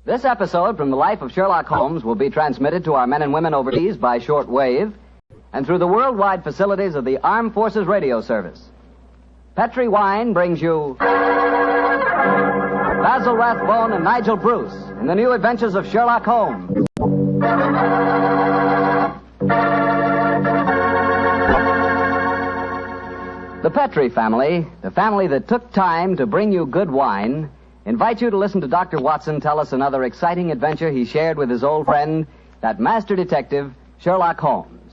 This episode from the life of Sherlock Holmes will be transmitted to our men and women overseas by short wave and through the worldwide facilities of the Armed Forces Radio Service. Petri Wine brings you Basil Rathbone and Nigel Bruce in the new adventures of Sherlock Holmes. The Petri family, the family that took time to bring you good wine, invite you to listen to Dr. Watson tell us another exciting adventure he shared with his old friend, that master detective, Sherlock Holmes.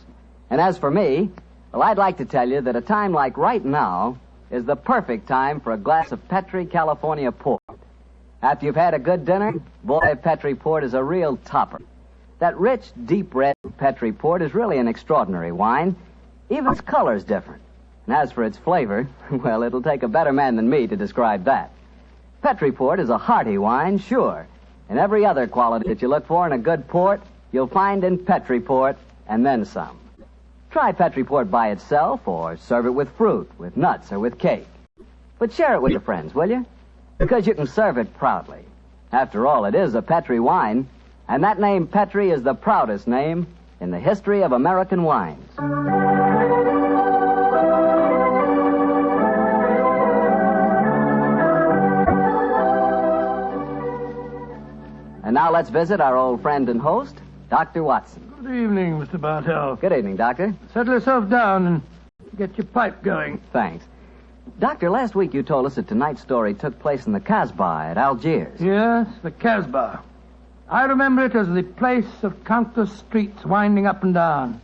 And as for me, well, I'd like to tell you that a time like right now is the perfect time for a glass of Petri California port. After you've had a good dinner, boy, Petri port is a real topper. That rich, deep red Petri port is really an extraordinary wine. Even its color's different. And as for its flavor, well, it'll take a better man than me to describe that. Petri port is a hearty wine, sure. And every other quality that you look for in a good port, you'll find in Petri port, and then some. Try Petri port by itself, or serve it with fruit, with nuts, or with cake. But share it with your friends, will you? Because you can serve it proudly. After all, it is a Petri wine, and that name Petri is the proudest name in the history of American wines. And now let's visit our old friend and host, Dr. Watson. Good evening, Mr. Bartell. Good evening, Doctor. Settle yourself down and get your pipe going. Thanks. Doctor, last week you told us that tonight's story took place in the Casbah at Algiers. Yes, the Casbah. I remember it as the place of countless streets winding up and down,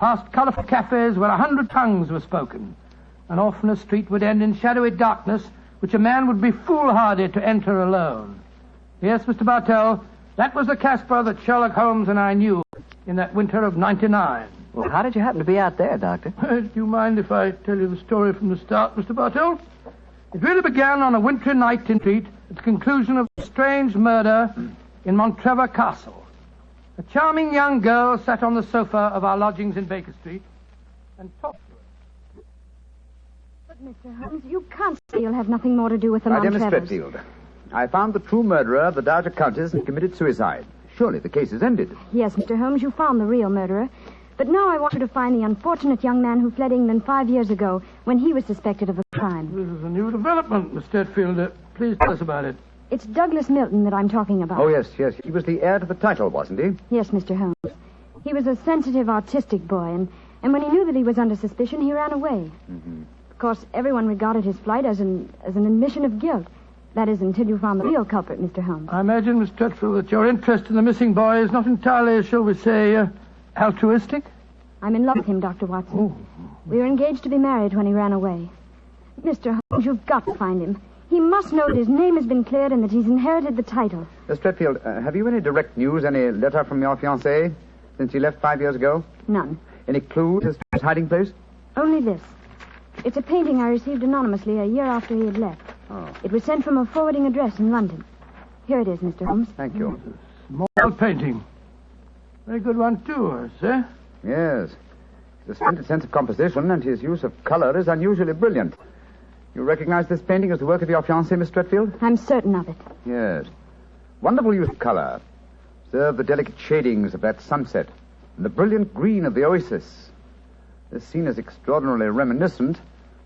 past colorful cafes where 100 tongues were spoken, and often a street would end in shadowy darkness which a man would be foolhardy to enter alone. Yes, Mr. Bartell, that was the Casbah that Sherlock Holmes and I knew in that winter of '99. Well, how did you happen to be out there, Doctor? Do you mind if I tell you the story from the start, Mr. Bartell? It really began on a wintry night in Street at the conclusion of a strange murder in Montrevor Castle. A charming young girl sat on the sofa of our lodgings in Baker Street and talked to us. But, Mr. Holmes, you can't say you'll have nothing more to do with the My dear Miss Montrevors. Stretfield, I found the true murderer of the Dowager Countess and committed suicide. Surely the case is ended. Yes, Mr. Holmes, you found the real murderer. But now I want you to find the unfortunate young man who fled England 5 years ago when he was suspected of a crime. This is a new development, Miss Stretfield. Please tell us about it. It's Douglas Milton that I'm talking about. Oh, yes. He was the heir to the title, wasn't he? Yes, Mr. Holmes. He was a sensitive, artistic boy, and when he knew that he was under suspicion, he ran away. Mm-hmm. Of course, everyone regarded his flight as an admission of guilt. That is, until you found the real culprit, Mr. Holmes. I imagine, Miss Stretfield, that your interest in the missing boy is not entirely, shall we say, altruistic? I'm in love with him, Dr. Watson. Oh. We were engaged to be married when he ran away. Mr. Holmes, you've got to find him. He must know that his name has been cleared and that he's inherited the title. Miss Stretfield, have you any direct news, any letter from your fiancé since he left 5 years ago? None. Any clues as to his hiding place? Only this. It's a painting I received anonymously a year after he had left. Oh. It was sent from a forwarding address in London. Here it is, Mr. Holmes. Thank you. Small painting. Very good one, too, I say. Yes. His splendid sense of composition and his use of color is unusually brilliant. You recognize this painting as the work of your fiancé, Miss Stretfield? I'm certain of it. Yes. Wonderful use of color. Observe the delicate shadings of that sunset and the brilliant green of the oasis. This scene is extraordinarily reminiscent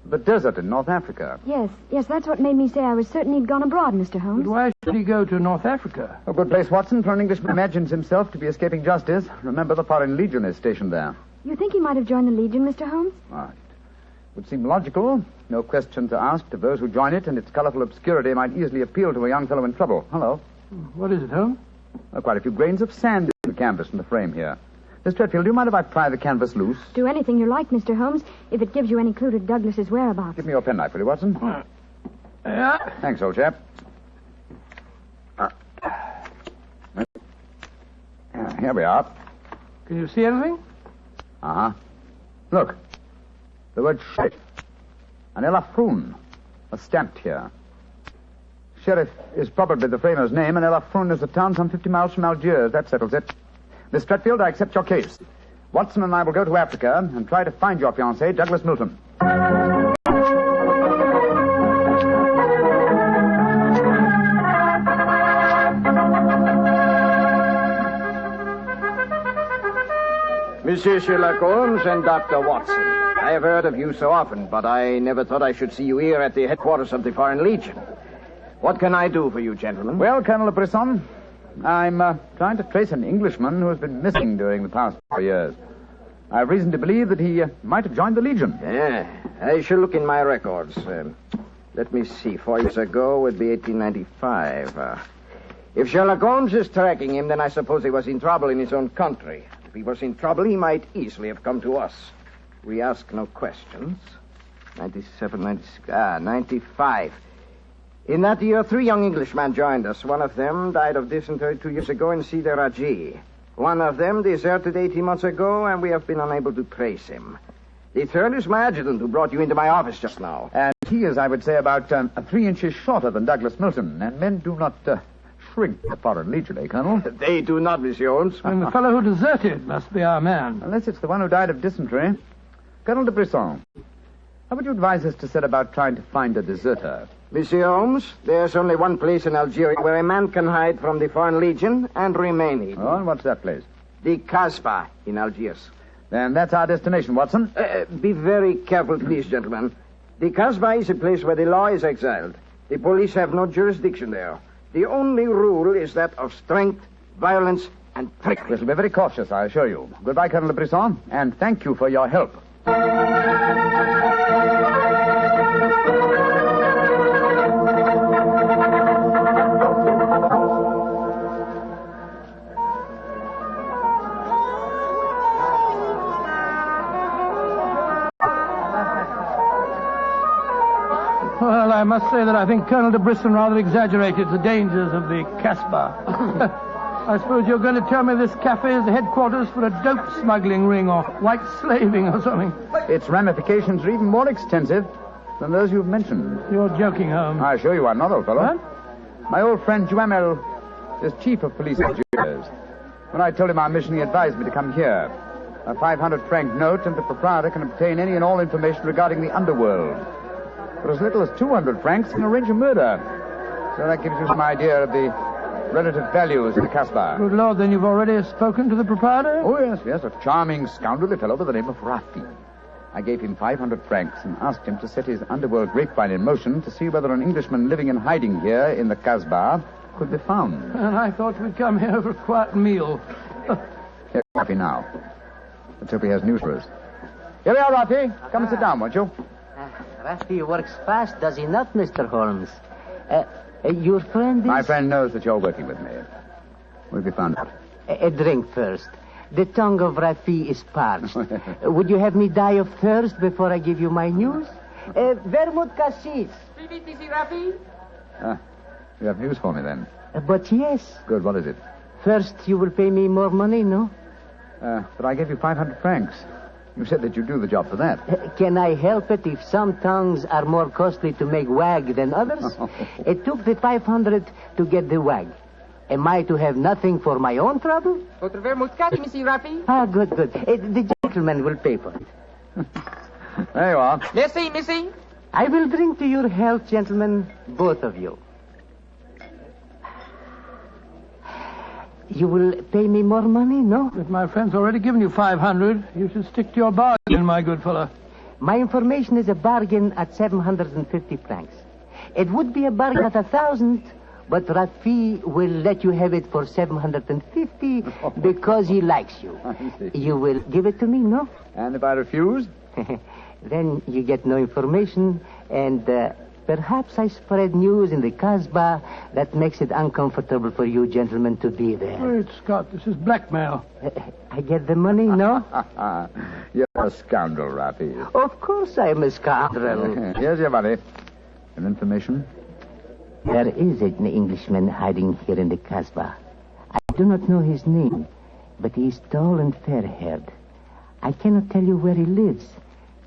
of the desert in North Africa. Yes, that's what made me say I was certain he'd gone abroad, Mr. Holmes. But why should he go to North Africa? A good place, Watson, for an Englishman who imagines himself to be escaping justice. Remember, the Foreign Legion is stationed there. You think he might have joined the Legion, Mr. Holmes? Right. Would seem logical. No questions are asked of those who join it, and its colorful obscurity might easily appeal to a young fellow in trouble. Hello. What is it, Holmes? Quite a few grains of sand in the canvas in the frame here. Miss Stretfield, do you mind if I pry the canvas loose? Do anything you like, Mr. Holmes, if it gives you any clue to Douglas's whereabouts. Give me your penknife, will you, Watson? Yeah. Thanks, old chap. Here we are. Can you see anything? Uh-huh. Look. The word sheriff. An Elafroun. A stamped here. Sheriff is probably the framer's name, and Elafroun is a town some 50 miles from Algiers. That settles it. Miss Stretfield, I accept your case. Watson and I will go to Africa and try to find your fiancé, Douglas Milton. Monsieur Sherlock Holmes and Dr. Watson. I have heard of you so often, but I never thought I should see you here at the headquarters of the Foreign Legion. What can I do for you, gentlemen? Well, Colonel Brisson, I'm trying to trace an Englishman who has been missing during the past 4 years. I have reason to believe that he might have joined the Legion. Yeah, I shall look in my records. Let me see. 4 years ago would be 1895. If Sherlock Holmes is tracking him, then I suppose he was in trouble in his own country. If he was in trouble, he might easily have come to us. We ask no questions. 97, 96, 95. In that year, 3 young Englishmen joined us. One of them died of dysentery 2 years ago in Sidi Raji. One of them deserted 18 months ago, and we have been unable to trace him. The third is my adjutant, who brought you into my office just now. And he is, I would say, about 3 inches shorter than Douglas Milton. And men do not shrink the Foreign Legion, eh, Colonel? They do not, Monsieur Holmes. And the fellow who deserted must be our man. Unless it's the one who died of dysentery. Colonel de Brisson, how would you advise us to set about trying to find a deserter? Monsieur Holmes, there's only one place in Algeria where a man can hide from the Foreign Legion and remain hidden. Oh, and what's that place? The Casbah in Algiers. Then that's our destination, Watson. Be very careful, please, gentlemen. The Casbah is a place where the law is exiled. The police have no jurisdiction there. The only rule is that of strength, violence, and trickery. We shall be very cautious, I assure you. Goodbye, Colonel de Brisson, and thank you for your help. Well, I must say that I think Colonel de Brisson rather exaggerated the dangers of the Casbah. I suppose you're going to tell me this cafe is the headquarters for a dope smuggling ring or white slaving or something. Its ramifications are even more extensive than those you've mentioned. You're joking, Holmes. I assure you I'm not, old fellow. What? My old friend Duhamel is chief of police Algiers. When I told him our mission, he advised me to come here. A 500-franc note, and the proprietor can obtain any and all information regarding the underworld. For as little as 200 francs, can arrange a murder. So that gives you some idea of the relative values of the Casbah. Good Lord, then you've already spoken to the proprietor? Oh, yes, a charming scoundrelly fellow by the name of Rafi. I gave him 500 francs and asked him to set his underworld grapevine in motion to see whether an Englishman living in hiding here in the Casbah could be found. And I thought we'd come here for a quiet meal. Here's Rafi now. Let's hope he has news for us. Here we are, Rafi. Come and sit down, won't you? Rafi works fast, does he not, Mr. Holmes? Your friend is... My friend knows that you're working with me. What have you found out? A drink first. The tongue of Rafi is parched. Would you have me die of thirst before I give you my news? Vermouth cassis. You have news for me, then? But yes. Good, what is it? First, you will pay me more money, no? But I gave you 500 francs. You said that you'd do the job for that. Can I help it if some tongues are more costly to make wag than others? It took the 500 to get the wag. Am I to have nothing for my own trouble? Votre vermouth catch, Monsieur Rafi. Ah, good. The gentleman will pay for it. There you are. Merci, Missy. I will drink to your health, gentlemen, both of you. You will pay me more money, no? But my friend's already given you 500. You should stick to your bargain, my good fellow. My information is a bargain at 750 francs. It would be a bargain at 1,000, but Rafi will let you have it for 750 because he likes you. You will give it to me, no? And if I refuse? Then you get no information, and perhaps I spread news in the Casbah that makes it uncomfortable for you gentlemen to be there. Great Scott, this is blackmail. I get the money, no? You're a scoundrel, Rafi. Of course I am a scoundrel. Here's your money. And information? There is an Englishman hiding here in the Casbah. I do not know his name, but he is tall and fair-haired. I cannot tell you where he lives,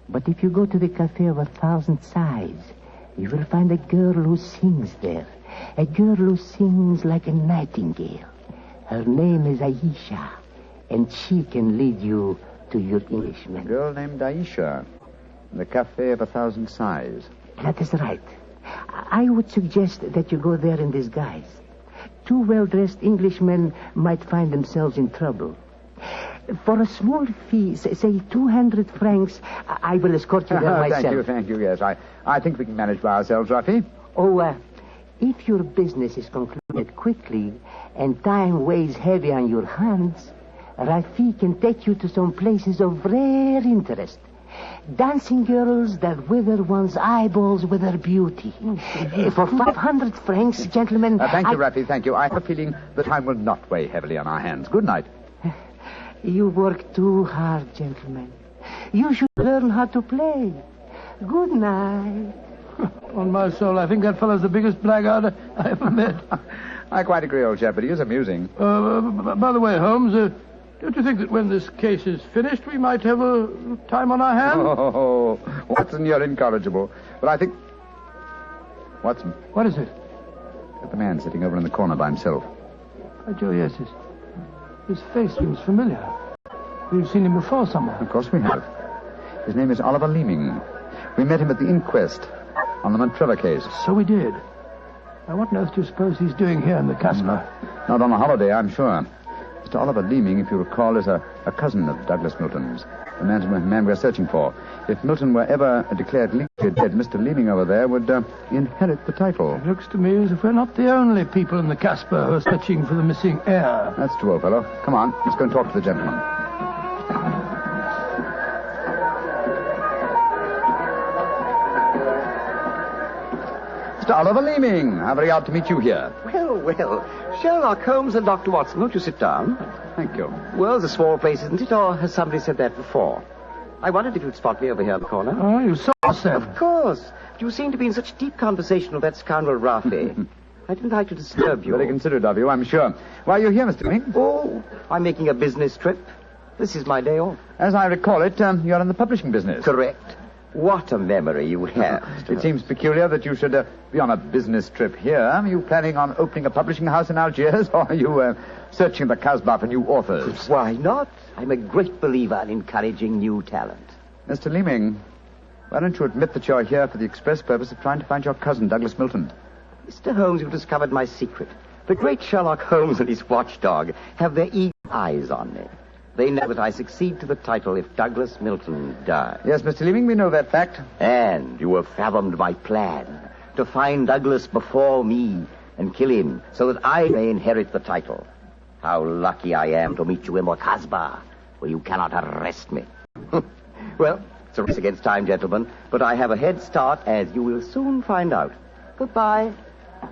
but if you go to the Cafe of 1,000 Sighs, you will find a girl who sings there. A girl who sings like a nightingale. Her name is Aisha, and she can lead you to your Englishman. A girl named Aisha. In the Cafe of 1,000 Sighs. That is right. I would suggest that you go there in disguise. 2 well-dressed Englishmen might find themselves in trouble. For a small fee, say 200 francs, I will escort you there myself. Thank you, yes. I think we can manage by ourselves, Rafi. Oh, if your business is concluded quickly and time weighs heavy on your hands, Rafi can take you to some places of rare interest. Dancing girls that wither one's eyeballs with their beauty. For 500 francs, gentlemen... Thank you, Rafi, thank you. I have a feeling the time will not weigh heavily on our hands. Good night. You work too hard, gentlemen. You should learn how to play. Good night. On my soul, I think that fellow's the biggest blackguard I ever met. I quite agree, old chap, but he is amusing. By the way, Holmes, don't you think that when this case is finished, we might have a time on our hands? Oh, Watson, you're incorrigible. But I think... Watson. What is it? Look at the man sitting over in the corner by himself. By Joe, yes, his face seems familiar. We've seen him before somewhere. Of course we have. His name is Oliver Leeming. We met him at the inquest on the Mantrella case. So we did. Now, what on earth do you suppose he's doing here in the Casbah? Not on a holiday, I'm sure. Mr. Oliver Leeming, if you recall, is a cousin of Douglas Milton's, the man we're searching for. If Milton were ever declared legally dead, Mr. Leeming over there would inherit the title. It looks to me as if we're not the only people in the Casbah who are searching for the missing heir. That's true, old fellow. Come on, let's go and talk to the gentleman. Mr. Oliver Leeming, how very odd to meet you here. Well. Sherlock Holmes and Dr. Watson, won't you sit down? Thank you. Well, it's a small place, isn't it? Or has somebody said that before? I wondered if you'd spot me over here in the corner. Oh, you saw us then. Of course. But you seem to be in such deep conversation with that scoundrel Rafi. I didn't like to disturb you. Very considerate of you, I'm sure. Why are you here, Mr. Leeming? Oh, I'm making a business trip. This is my day off. As I recall it, you're in the publishing business. Correct. What a memory you have. It seems peculiar that you should be on a business trip here. Are you planning on opening a publishing house in Algiers, or are you searching the Casbah for new authors? Why not? I'm a great believer in encouraging new talent. Mr. Leeming, why don't you admit that you're here for the express purpose of trying to find your cousin, Douglas Milton? Mr. Holmes, you've discovered my secret. The great Sherlock Holmes and his watchdog have their eagle eyes on me. They know that I succeed to the title if Douglas Milton dies. Yes, Mr. Leeming, we know that fact. And you have fathomed my plan to find Douglas before me and kill him so that I may inherit the title. How lucky I am to meet you in the Casbah, where you cannot arrest me. Well, it's a race against time, gentlemen, but I have a head start, as you will soon find out. Goodbye,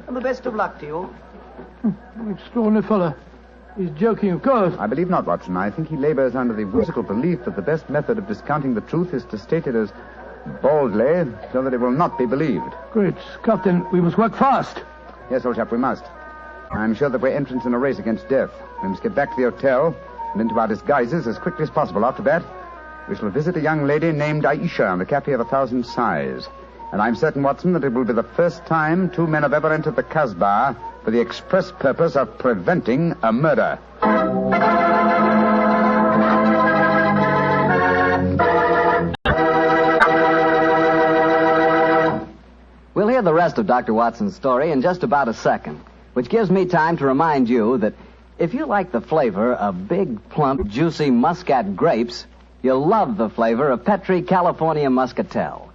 and the best of luck to you. Extraordinary fellow. He's joking, of course. I believe not, Watson. I think he labors under the whimsical belief that the best method of discounting the truth is to state it as boldly so that it will not be believed. Great Scott, then we must work fast. Yes, old chap, we must. I'm sure that we're entrants in a race against death. We must get back to the hotel and into our disguises as quickly as possible. After that, we shall visit a young lady named Aisha in the Cafe of 1,000 Sighs. And I'm certain, Watson, that it will be the first time two men have ever entered the Casbah for the express purpose of preventing a murder. We'll hear the rest of Dr. Watson's story in just about a second, which gives me time to remind you that if you like the flavor of big, plump, juicy Muscat grapes, you'll love the flavor of Petri California Muscatel.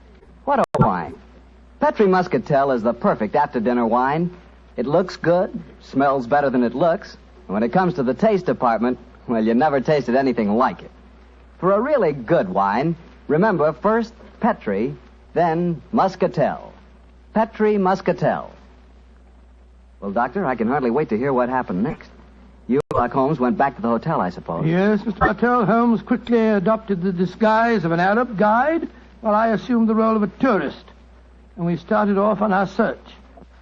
What a wine. Petri Muscatel is the perfect after-dinner wine. It looks good, smells better than it looks, and when it comes to the taste department, well, you never tasted anything like it. For a really good wine, remember first Petri, then Muscatel. Petri Muscatel. Well, Doctor, I can hardly wait to hear what happened next. You, like Holmes, went back to the hotel, I suppose. Yes, Mr. Bartell. Holmes quickly adopted the disguise of an Arab guide, while I assumed the role of a tourist. And we started off on our search.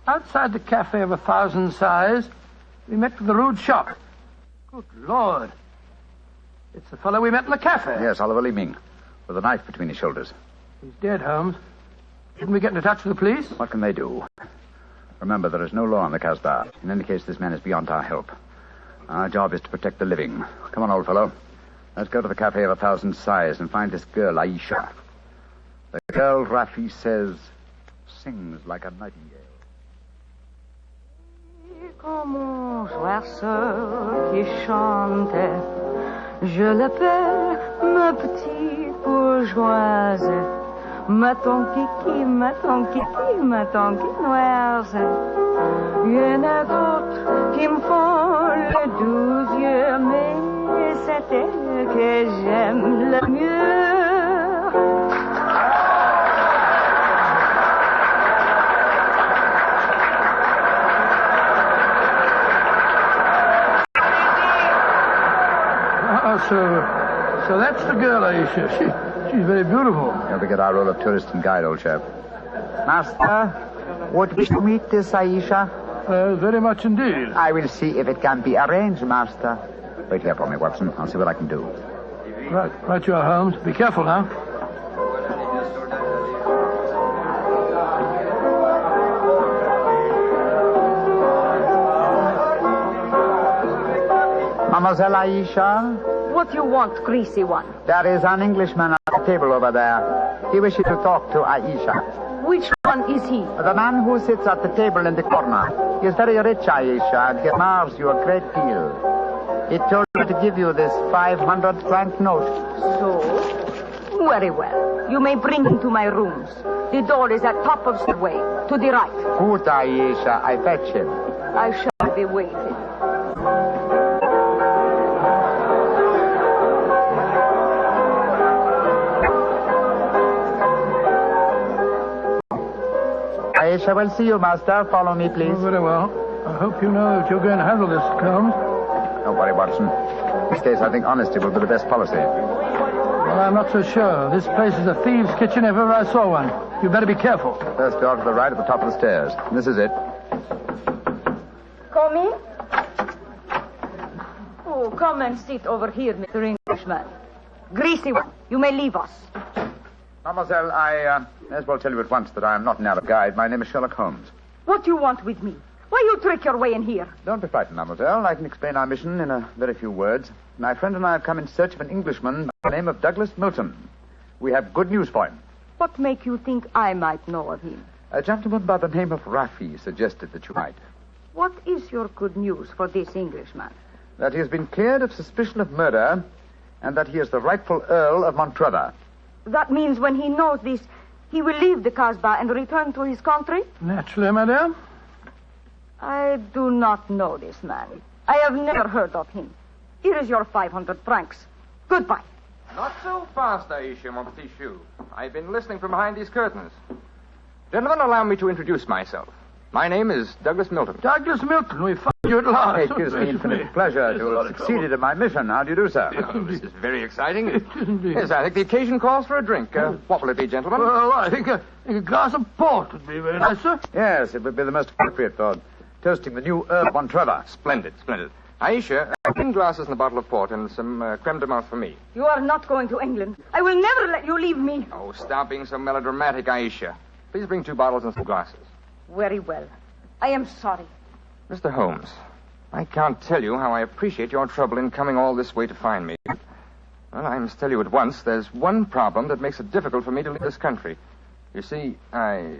Outside the Cafe of 1,000 Sighs, we met with a rude shock. Good Lord. It's the fellow we met in the cafe. Yes, Oliver Leeming, with a knife between his shoulders. He's dead, Holmes. Shouldn't we get into touch with the police? What can they do? Remember, there is no law on the Casbah. In any case, this man is beyond our help. Our job is to protect the living. Come on, old fellow. Let's go to the Cafe of 1,000 Sighs and find this girl, Aisha. The girl, Rafi says, sings like a nightingale. Comme un oiseau qui chante Je l'appelle ma petite bourgeoise. Ma ton kiki, ma ton kiki, ma ton quinoise. Il y en a d'autres qui me font le doux yeux, mais c'est elle que j'aime le mieux. So that's the girl, Aisha. She's very beautiful. Don't forget our role of tourist and guide, old chap. Master, would wish to meet this Aisha? Very much indeed. I will see if it can be arranged, Master. Wait here for me, Watson. I'll see what I can do. Right you are, Holmes. Be careful now. Mademoiselle Aisha? What you want, greasy one? There is an Englishman at the table over there. He wishes to talk to Aisha. Which one is he? The man who sits at the table in the corner. He is very rich, Aisha, and he admires you a great deal. He told me to give you this 500-franc note. So? Very well. You may bring him to my rooms. The door is at top of the way, to the right. Good, Aisha. I fetch him. I shall be waiting. Aisha will see you, Master. Follow me, please. Oh, very well. I hope you know that you're going to handle this, Holmes. Don't worry, Watson. In this case, I think honesty will be the best policy. Well, I'm not so sure. This place is a thieves' kitchen if ever I saw one. You better be careful. First door to the right at the top of the stairs. This is it. Come in. Oh, come and sit over here, Mr. Englishman. Greasy one, you may leave us. Mademoiselle, I may as well tell you at once that I am not an Arab guide. My name is Sherlock Holmes. What do you want with me? Why you trick your way in here? Don't be frightened, mademoiselle. I can explain our mission in a very few words. My friend and I have come in search of an Englishman by the name of Douglas Milton. We have good news for him. What make you think I might know of him? A gentleman by the name of Rafi suggested that you might. What is your good news for this Englishman? That he has been cleared of suspicion of murder and that he is the rightful Earl of Montrevor. That means when he knows this, he will leave the Casbah and return to his country? Naturally, madame. I do not know this man. I have never heard of him. Here is your 500 francs. Goodbye. Not so fast, Aisha, mon petit chou. I've been listening from behind these curtains. Gentlemen, allow me to introduce myself. My name is Douglas Milton. Douglas Milton, we find you at last. It gives me infinite pleasure to have succeeded in my mission. How do you do, sir? Oh, this is very exciting. Yes, I think the occasion calls for a drink. What will it be, gentlemen? Well, I think a glass of port would be very nice, sir. Yes, it would be the most appropriate for toasting the new Earl of Montrevor. Splendid, splendid. Aisha, 10 glasses and a bottle of port and some creme de menthe for me. You are not going to England. I will never let you leave me. Oh, stop being so melodramatic, Aisha. Please bring 2 bottles and some glasses. Very well. I am sorry. Mr. Holmes, I can't tell you how I appreciate your trouble in coming all this way to find me. Well, I must tell you at once, there's one problem that makes it difficult for me to leave this country. You see, I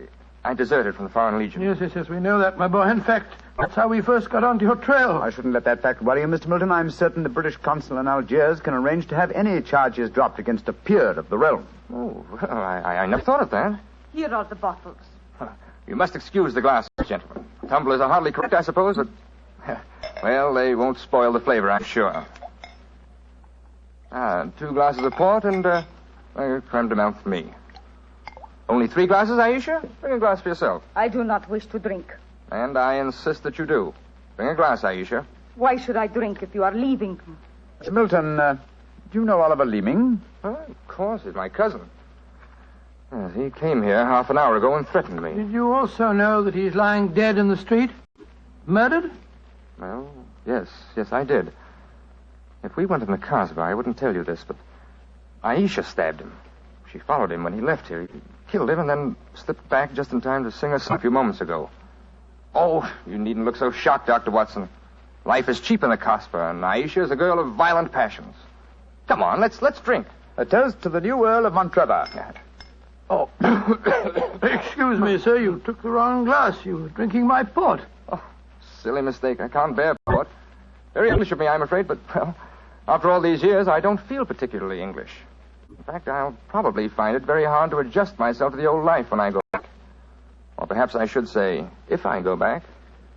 deserted from the Foreign Legion. Yes, we know that, my boy. In fact, that's how we first got onto your trail. I shouldn't let that fact worry you, Mr. Milton. I'm certain the British consul in Algiers can arrange to have any charges dropped against a peer of the realm. Oh, well, I never thought of that. Here are the bottles. You must excuse the glasses, gentlemen. Tumblers are hardly correct, I suppose, but... Well, they won't spoil the flavor, I'm sure. 2 glasses of port and creme de menthe for me. Only 3 glasses, Aisha? Bring a glass for yourself. I do not wish to drink. And I insist that you do. Bring a glass, Aisha. Why should I drink if you are leaving? Mr. Milton, do you know Oliver Leeming? Oh, of course, he's my cousin. Yes, he came here half an hour ago and threatened me. Did you also know that he's lying dead in the street? Murdered? Well, yes, I did. If we went in the Casbah, I wouldn't tell you this, but Aisha stabbed him. She followed him when he left here. He killed him and then slipped back just in time to sing us a few moments ago. Oh, you needn't look so shocked, Dr. Watson. Life is cheap in the Casbah, and Aisha is a girl of violent passions. Come on, let's drink. A toast to the new Earl of Montrevor. Oh, excuse me, sir. You took the wrong glass. You were drinking my port. Oh, silly mistake. I can't bear port. Very English of me, I'm afraid, but, well, After all these years, I don't feel particularly English. In fact, I'll probably find it very hard to adjust myself to the old life when I go back. Or perhaps I should say, if I go back.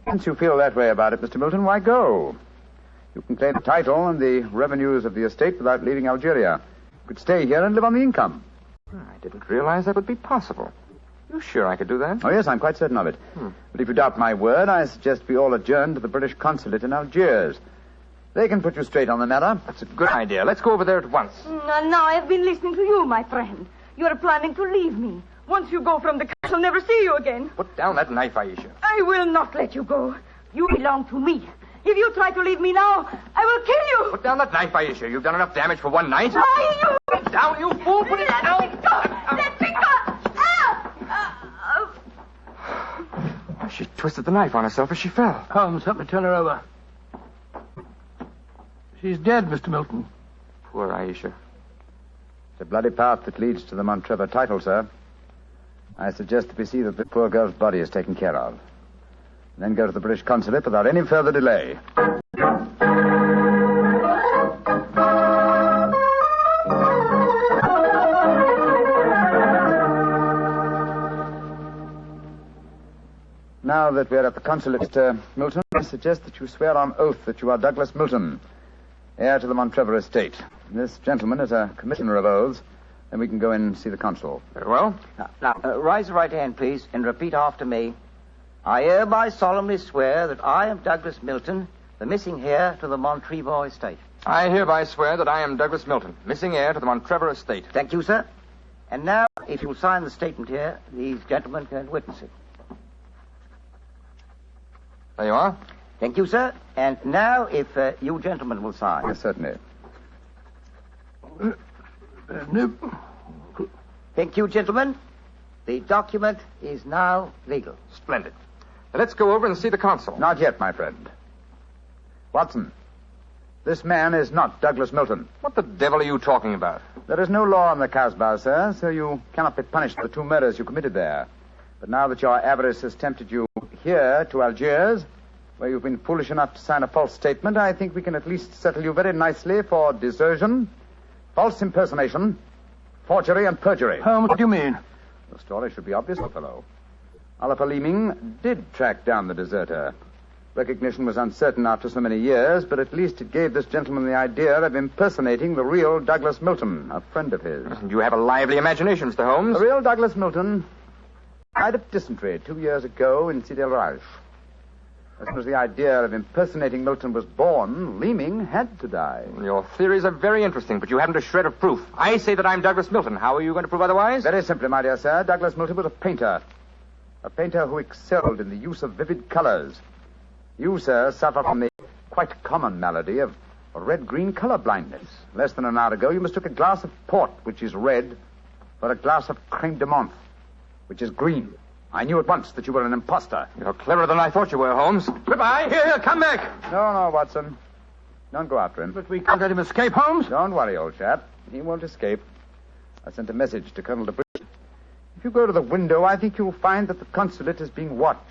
Since you feel that way about it, Mr. Milton, why go? You can claim the title and the revenues of the estate without leaving Algeria. You could stay here and live on the income. I didn't realize that would be possible. You sure I could do that? Oh, yes, I'm quite certain of it. But if you doubt my word, I suggest we all adjourn to the British consulate in Algiers. They can put you straight on the matter. That's a good idea. Let's go over there at once. Now I've been listening to you, my friend. You're planning to leave me. Once you go from the castle, I'll never see you again. Put down that knife, Aisha. I will not let you go. You belong to me. If you try to leave me now, I will kill you. Put down that knife, Aisha. You've done enough damage for one night. Put it down, you fool. Put it down. Let me go. Let me go. She twisted the knife on herself as she fell. Holmes, help me turn her over. She's dead, Mr. Milton. Poor Aisha. It's a bloody path that leads to the Montrevor title, sir. I suggest that we see that the poor girl's body is taken care of. And then go to the British consulate without any further delay. Now that we're at the consulate, Mr. Milton, I suggest that you swear on oath that you are Douglas Milton, heir to the Montrevor estate. This gentleman is a commissioner of oaths. Then we can go in and see the consul. Very well. Now, raise your right hand, please, and repeat after me. I hereby solemnly swear that I am Douglas Milton, the missing heir to the Montrevor estate. I hereby swear that I am Douglas Milton, missing heir to the Montrevor estate. Thank you, sir. And now, if you'll sign the statement here, these gentlemen can witness it. There you are. Thank you, sir. And now, if you gentlemen will sign. Yes, certainly. Thank you, gentlemen. The document is now legal. Splendid. Now, let's go over and see the consul. Not yet, my friend. Watson, this man is not Douglas Milton. What the devil are you talking about? There is no law on the Casbah, sir, so you cannot be punished for the 2 murders you committed there. But now that your avarice has tempted you here to Algiers, where you've been foolish enough to sign a false statement, I think we can at least settle you very nicely for desertion, false impersonation, forgery, and perjury. Holmes, what do you mean? The story should be obvious, fellow. Oliver Leeming did track down the deserter. Recognition was uncertain after so many years, but at least it gave this gentleman the idea of impersonating the real Douglas Milton, a friend of his. You have a lively imagination, Mr. Holmes. The real Douglas Milton died of dysentery 2 years ago in Sidi El Raj. As soon as the idea of impersonating Milton was born, Leeming had to die. Your theories are very interesting, but you haven't a shred of proof. I say that I'm Douglas Milton. How are you going to prove otherwise? Very simply, my dear sir. Douglas Milton was a painter. A painter who excelled in the use of vivid colors. You, sir, suffer from the quite common malady of red-green color blindness. Less than an hour ago, you mistook a glass of port, which is red, for a glass of creme de menthe, which is green. I knew at once that you were an imposter. You're cleverer than I thought you were, Holmes. Goodbye. Here, come back. No, Watson. Don't go after him. But we can't let him escape, Holmes. Don't worry, old chap. He won't escape. I sent a message to Colonel DeBridge. If you go to the window, I think you'll find that the consulate is being watched.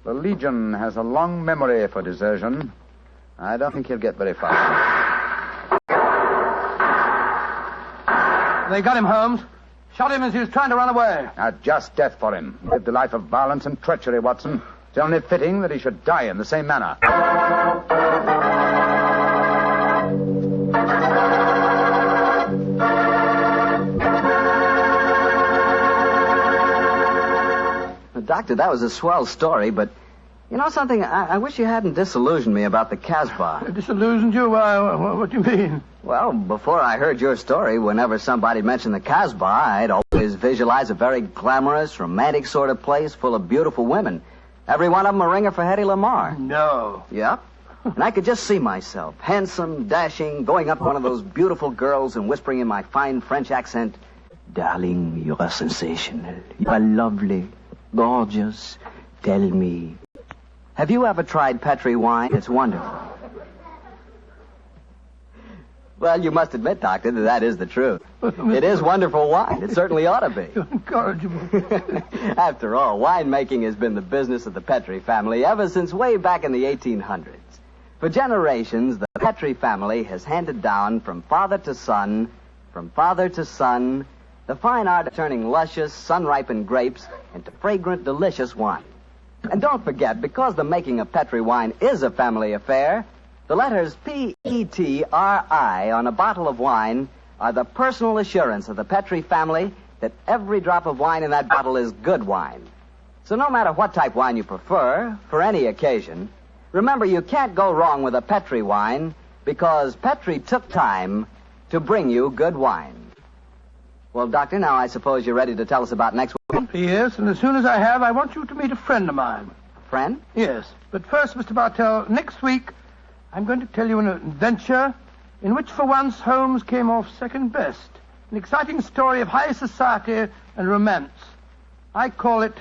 The Legion has a long memory for desertion. I don't think he'll get very far. They got him, Holmes. Shot him as he was trying to run away. A just death for him. He lived a life of violence and treachery, Watson. It's only fitting that he should die in the same manner. Doctor, that was a swell story, but you know something? I wish you hadn't disillusioned me about the Casbah. Disillusioned you? What do you mean? Well, before I heard your story, whenever somebody mentioned the Casbah, I'd always visualize a very glamorous, romantic sort of place full of beautiful women. Every one of them a ringer for Hedy Lamarr. No. Yep. And I could just see myself, handsome, dashing, going up to one of those beautiful girls and whispering in my fine French accent, "Darling, you are sensational. You are lovely, gorgeous. Tell me. Have you ever tried Petri wine? It's wonderful." Well, you must admit, Doctor, that is the truth. It is wonderful wine. It certainly ought to be. You're incorrigible. After all, winemaking has been the business of the Petri family ever since way back in the 1800s. For generations, the Petrie family has handed down from father to son, the fine art of turning luscious, sun-ripened grapes into fragrant, delicious wine. And don't forget, because the making of Petrie wine is a family affair, the letters P-E-T-R-I on a bottle of wine are the personal assurance of the Petrie family that every drop of wine in that bottle is good wine. So no matter what type wine you prefer, for any occasion, remember you can't go wrong with a Petrie wine because Petrie took time to bring you good wine. Well, Doctor, now I suppose you're ready to tell us about next week. Yes, and as soon as I have, I want you to meet a friend of mine. Friend? Yes, but first, Mr. Bartell, next week I'm going to tell you an adventure in which for once Holmes came off second best. An exciting story of high society and romance. I call it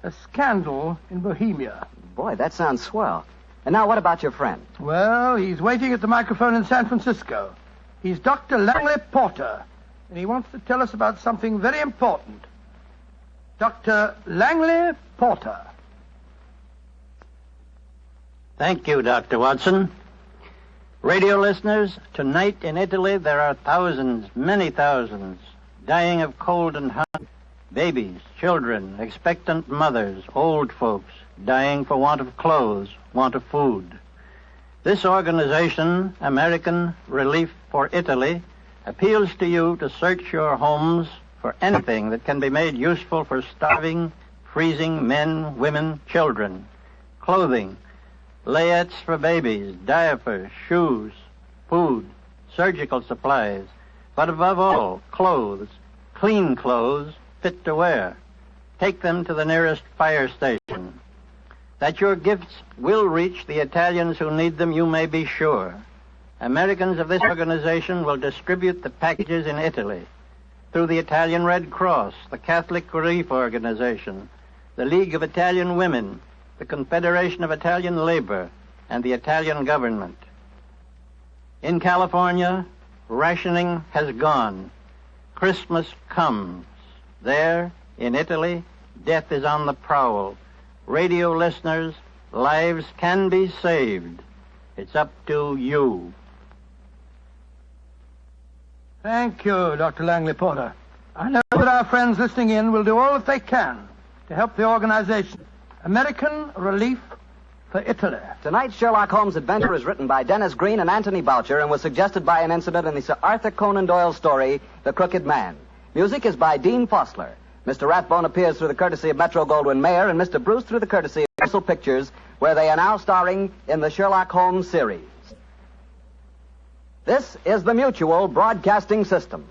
A Scandal in Bohemia. Boy, that sounds swell. And now what about your friend? Well, he's waiting at the microphone in San Francisco. He's Dr. Langley Porter, and he wants to tell us about something very important. Dr. Langley Porter. Thank you, Dr. Watson. Radio listeners, tonight in Italy there are thousands, many thousands, dying of cold and hunger. Babies, children, expectant mothers, old folks, dying for want of clothes, want of food. This organization, American Relief for Italy, appeals to you to search your homes for anything that can be made useful for starving, freezing men, women, children. Clothing, layettes for babies, diapers, shoes, food, surgical supplies, but above all, clothes, clean clothes, fit to wear. Take them to the nearest fire station. That your gifts will reach the Italians who need them, you may be sure. Americans of this organization will distribute the packages in Italy through the Italian Red Cross, the Catholic Relief Organization, the League of Italian Women, the Confederation of Italian Labor, and the Italian government. In California, rationing has gone. Christmas comes. There, in Italy, death is on the prowl. Radio listeners, lives can be saved. It's up to you. Thank you, Dr. Langley Porter. I know that our friends listening in will do all that they can to help the organization, American Relief for Italy. Tonight's Sherlock Holmes adventure is written by Dennis Green and Anthony Boucher and was suggested by an incident in the Sir Arthur Conan Doyle story, The Crooked Man. Music is by Dean Fossler. Mr. Rathbone appears through the courtesy of Metro-Goldwyn-Mayer and Mr. Bruce through the courtesy of Universal Pictures, where they are now starring in the Sherlock Holmes series. This is the Mutual Broadcasting System.